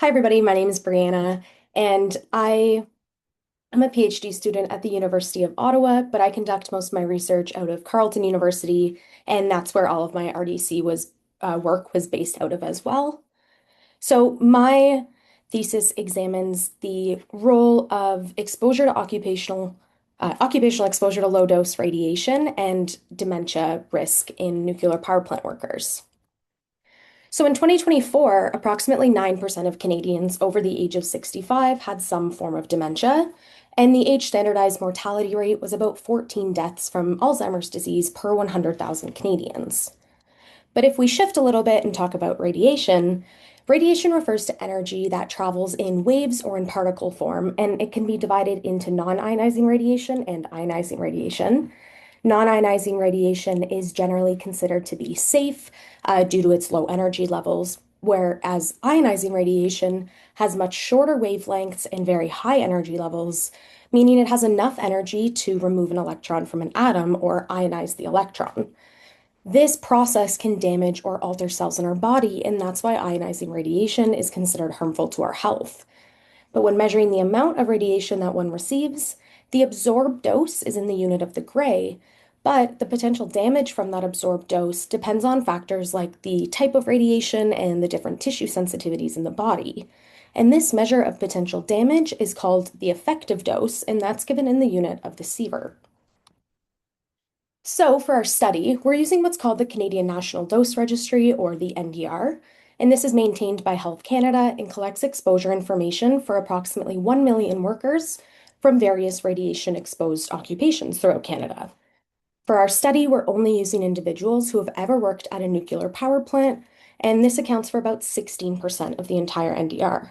Hi, everybody. My name is Brianna, and I am a PhD student at the University of Ottawa, but I conduct most of my research out of Carleton University, and that's where all of my RDC work was based out of as well. So my thesis examines the role of exposure to occupational exposure to low dose radiation and dementia risk in nuclear power plant workers. So in 2024, approximately 9% of Canadians over the age of 65 had some form of dementia, and the age standardized mortality rate was about 14 deaths from Alzheimer's disease per 100,000 Canadians. But if we shift a little bit and talk about radiation, radiation refers to energy that travels in waves or in particle form, and it can be divided into non-ionizing radiation and ionizing radiation. Non-ionizing radiation is generally considered to be safe due to its low energy levels, whereas ionizing radiation has much shorter wavelengths and very high energy levels, meaning it has enough energy to remove an electron from an atom or ionize the electron. This process can damage or alter cells in our body, and that's why ionizing radiation is considered harmful to our health. But when measuring the amount of radiation that one receives, the absorbed dose is in the unit of the gray, but the potential damage from that absorbed dose depends on factors like the type of radiation and the different tissue sensitivities in the body. And this measure of potential damage is called the effective dose, and that's given in the unit of the sievert. So, for our study, we're using what's called the Canadian National Dose Registry, or the NDR, and this is maintained by Health Canada and collects exposure information for approximately 1 million workers from various radiation exposed occupations throughout Canada. For our study, we're only using individuals who have ever worked at a nuclear power plant, and this accounts for about 16% of the entire NDR.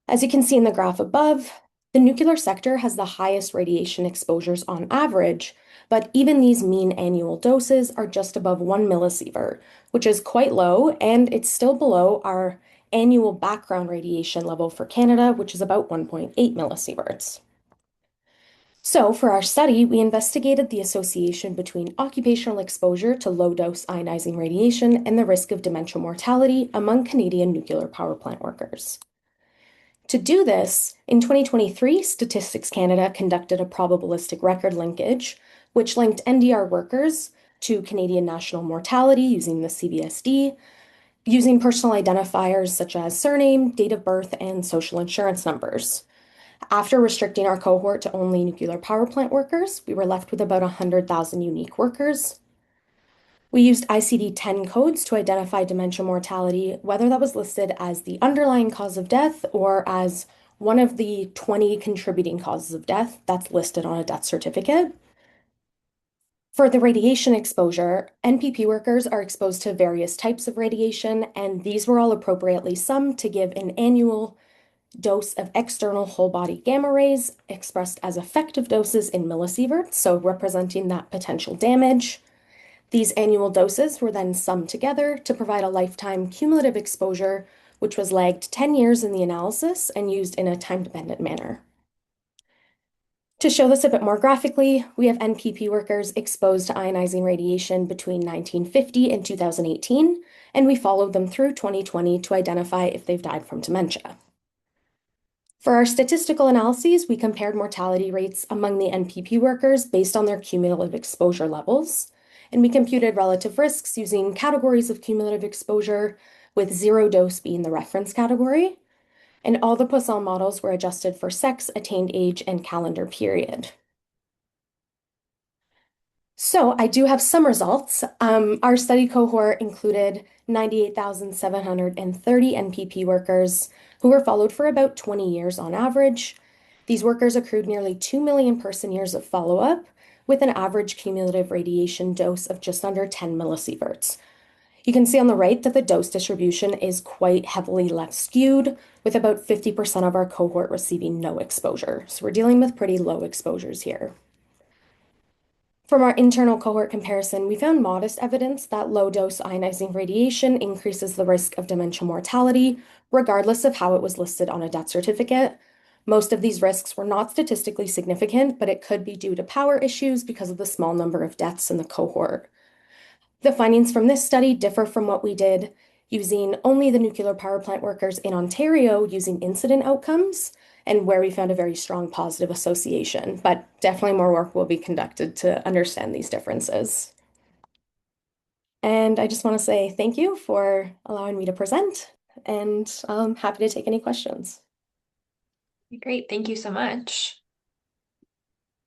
As you can see in the graph above, the nuclear sector has the highest radiation exposures on average, but even these mean annual doses are just above 1 millisievert, which is quite low, and it's still below our annual background radiation level for Canada, which is about 1.8 millisieverts. So, for our study, we investigated the association between occupational exposure to low-dose ionizing radiation and the risk of dementia mortality among Canadian nuclear power plant workers. To do this, in 2023, Statistics Canada conducted a probabilistic record linkage, which linked NDR workers to Canadian national mortality using the CVSD, using personal identifiers such as surname, date of birth, and social insurance numbers. After restricting our cohort to only nuclear power plant workers, we were left with about 100,000 unique workers. We used ICD-10 codes to identify dementia mortality, whether that was listed as the underlying cause of death or as one of the 20 contributing causes of death that's listed on a death certificate. For the radiation exposure, NPP workers are exposed to various types of radiation, and these were all appropriately summed to give an annual dose of external whole body gamma rays expressed as effective doses in millisieverts, so representing that potential damage. These annual doses were then summed together to provide a lifetime cumulative exposure, which was lagged 10 years in the analysis and used in a time-dependent manner. To show this a bit more graphically, we have NPP workers exposed to ionizing radiation between 1950 and 2018, and we followed them through 2020 to identify if they've died from dementia. For our statistical analyses, we compared mortality rates among the NPP workers based on their cumulative exposure levels, and we computed relative risks using categories of cumulative exposure, with zero dose being the reference category, and all the Poisson models were adjusted for sex, attained age, and calendar period. So I do have some results. Our study cohort included 98,730 NPP workers who were followed for about 20 years on average. These workers accrued nearly 2 million person years of follow-up, with an average cumulative radiation dose of just under 10 millisieverts. You can see on the right that the dose distribution is quite heavily left skewed, with about 50% of our cohort receiving no exposure. So we're dealing with pretty low exposures here. From our internal cohort comparison, we found modest evidence that low-dose ionizing radiation increases the risk of dementia mortality, regardless of how it was listed on a death certificate. Most of these risks were not statistically significant, but it could be due to power issues because of the small number of deaths in the cohort. The findings from this study differ from what we did using only the nuclear power plant workers in Ontario using incident outcomes, and where we found a very strong positive association. But definitely more work will be conducted to understand these differences. And I just want to say thank you for allowing me to present, and I'm happy to take any questions. Great. Thank you so much.